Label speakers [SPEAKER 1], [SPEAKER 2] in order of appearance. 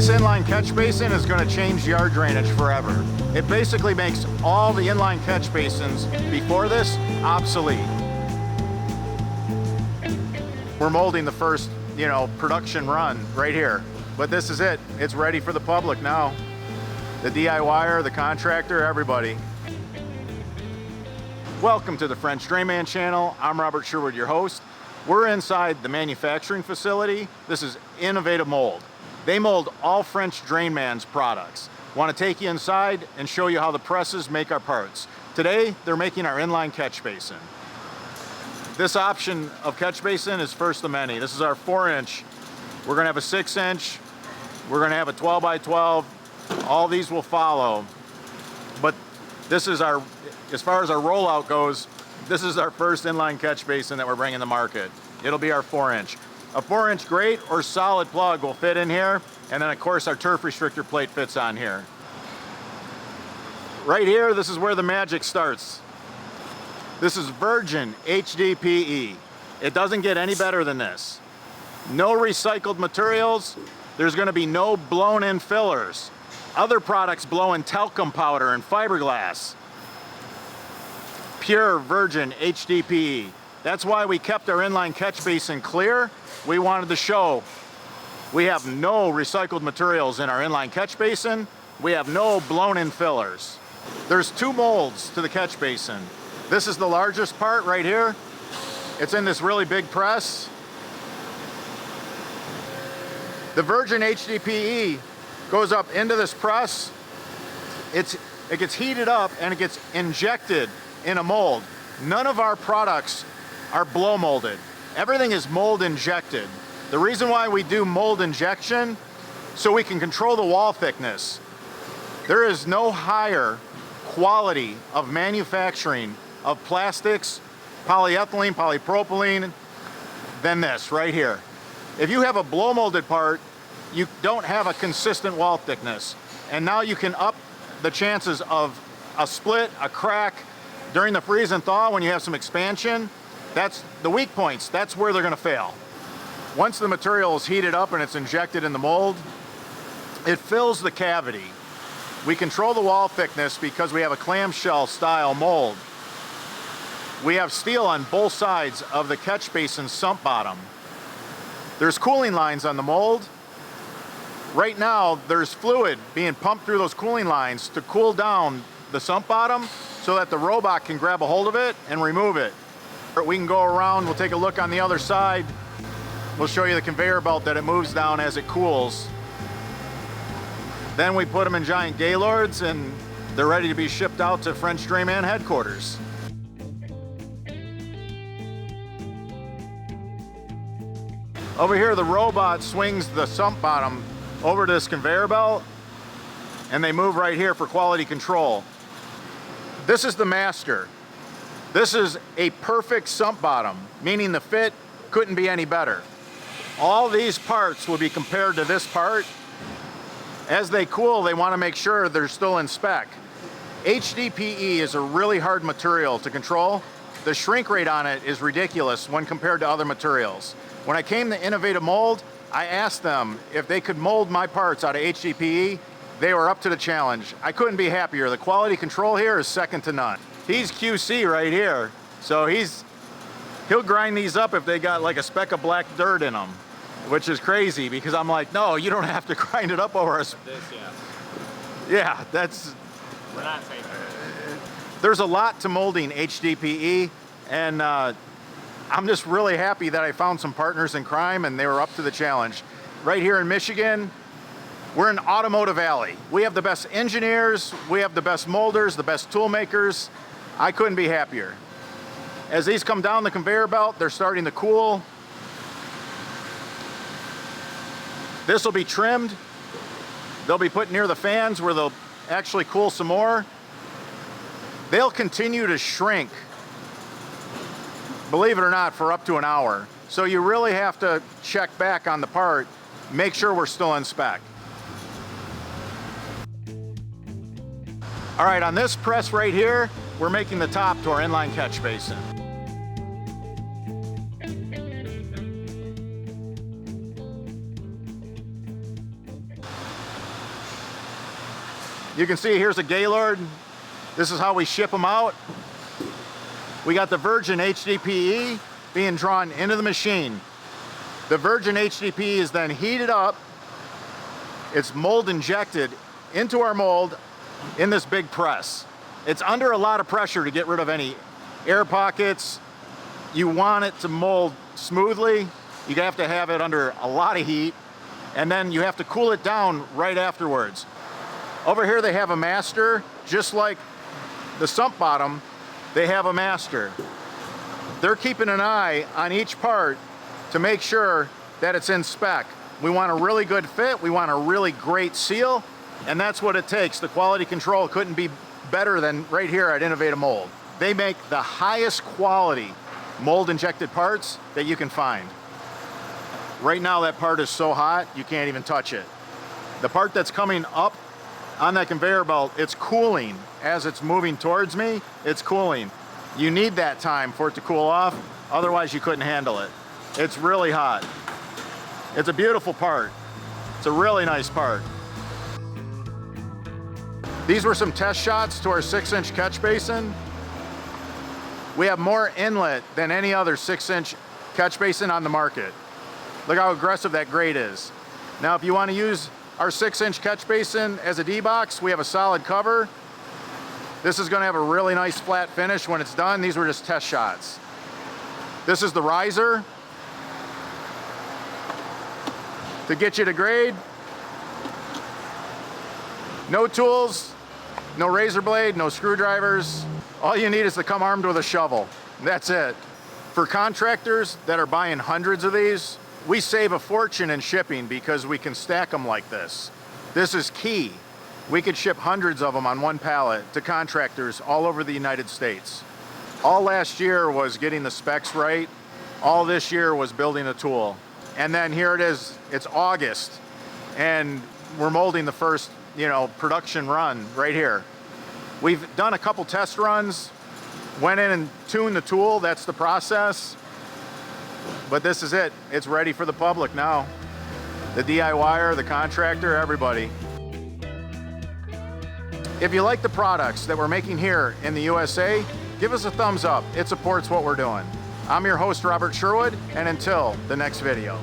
[SPEAKER 1] This inline catch basin is going to change yard drainage forever. It basically makes all the inline catch basins before this obsolete. We're molding the first, production run right here. But this is it. It's ready for the public now. The DIYer, the contractor, everybody. Welcome to the French Drainman channel. I'm Robert Sherwood, your host. We're inside the manufacturing facility. This is Innovative Mold. They mold all French Drainman's products. Want to take you inside and show you how the presses make our parts. Today, they're making our inline catch basin. This option of catch basin is first of many. This is our 4-inch. We're going to have a 6-inch. We're going to have a 12 by 12. All these will follow. But this is our, as far as our rollout goes, this is our first inline catch basin that we're bringing to market. It'll be our 4-inch. A 4-inch grate or solid plug will fit in here, and then of course our turf restrictor plate fits on here. Right here, this is where the magic starts. This is virgin HDPE. It doesn't get any better than this. No recycled materials. There's going to be no blown in fillers. Other products blow in talcum powder and fiberglass. Pure virgin HDPE. That's why we kept our inline catch basin clear. We wanted to show we have no recycled materials in our inline catch basin. We have no blown in fillers. There's 2 molds to the catch basin. This is the largest part right here. It's in this really big press. The virgin HDPE goes up into this press. It gets heated up and it gets injected in a mold. None of our products are blow molded. Everything is mold injected. The reason why we do mold injection, so we can control the wall thickness. There is no higher quality of manufacturing of plastics, polyethylene, polypropylene, than this right here. If you have a blow molded part, you don't have a consistent wall thickness. And now you can up the chances of a split, a crack, during the freeze and thaw when you have some expansion. That's the weak points. That's where they're going to fail. Once the material is heated up and it's injected in the mold, it fills the cavity. We control the wall thickness because we have a clamshell style mold. We have steel on both sides of the catch basin sump bottom. There's cooling lines on the mold. Right now, there's fluid being pumped through those cooling lines to cool down the sump bottom so that the robot can grab a hold of it and remove it. We can go around, we'll take a look on the other side. We'll show you the conveyor belt that it moves down as it cools. Then we put them in giant gaylords and they're ready to be shipped out to French Drainman headquarters. Over here, the robot swings the sump bottom over to this conveyor belt and they move right here for quality control. This is the master. This is a perfect sump bottom, meaning the fit couldn't be any better. All these parts will be compared to this part. As they cool, they want to make sure they're still in spec. HDPE is a really hard material to control. The shrink rate on it is ridiculous when compared to other materials. When I came to Innovative Mold, I asked them if they could mold my parts out of HDPE. They were up to the challenge. I couldn't be happier. The quality control here is second to none. He's QC right here, so he'll grind these up if they got like a speck of black dirt in them, which is crazy because I'm like, no, you don't have to grind it up over us. Yeah, that's.
[SPEAKER 2] We're not safe.
[SPEAKER 1] There's a lot to molding HDPE, and I'm just really happy that I found some partners in crime and they were up to the challenge. Right here in Michigan, we're in Automotive Alley. We have the best engineers, we have the best molders, the best tool makers. I couldn't be happier. As these come down the conveyor belt, they're starting to cool. This will be trimmed. They'll be put near the fans where they'll actually cool some more. They'll continue to shrink, believe it or not, for up to an hour. So you really have to check back on the part, make sure we're still in spec. All right, on this press right here, we're making the top to our inline catch basin. You can see here's a Gaylord. This is how we ship them out. We got the virgin HDPE being drawn into the machine. The virgin HDPE is then heated up. It's mold injected into our mold in this big press. It's under a lot of pressure to get rid of any air pockets. You want it to mold smoothly. You have to have it under a lot of heat, and then you have to cool it down right afterwards. Over here they have a master, just like the sump bottom, they have a master. They're keeping an eye on each part to make sure that it's in spec. We want a really good fit, we want a really great seal, and that's what it takes. The quality control couldn't be better than right here at Innovative Mold. They make the highest quality mold injected parts that you can find. Right now that part is so hot, you can't even touch it. The part that's coming up on that conveyor belt, it's cooling. As it's moving towards me, it's cooling. You need that time for it to cool off, otherwise you couldn't handle it. It's really hot. It's a beautiful part. It's a really nice part. These were some test shots to our 6-inch catch basin. We have more inlet than any other 6-inch catch basin on the market. Look how aggressive that grate is. Now, if you want to use our 6-inch catch basin as a D-box, we have a solid cover. This is going to have a really nice flat finish when it's done. These were just test shots. This is the riser to get you to grade. No tools, no razor blade, no screwdrivers. All you need is to come armed with a shovel. That's it. For contractors that are buying hundreds of these, we save a fortune in shipping because we can stack them like this. This is key. We could ship hundreds of them on one pallet to contractors all over the United States. All last year was getting the specs right. All this year was building a tool. And then here it is, it's August, and we're molding the first, production run right here. We've done a couple test runs, went in and tuned the tool, that's the process. But this is it, it's ready for the public now. The DIYer, the contractor, everybody. If you like the products that we're making here in the USA, give us a thumbs up. It supports what we're doing. I'm your host, Robert Sherwood, and until the next video.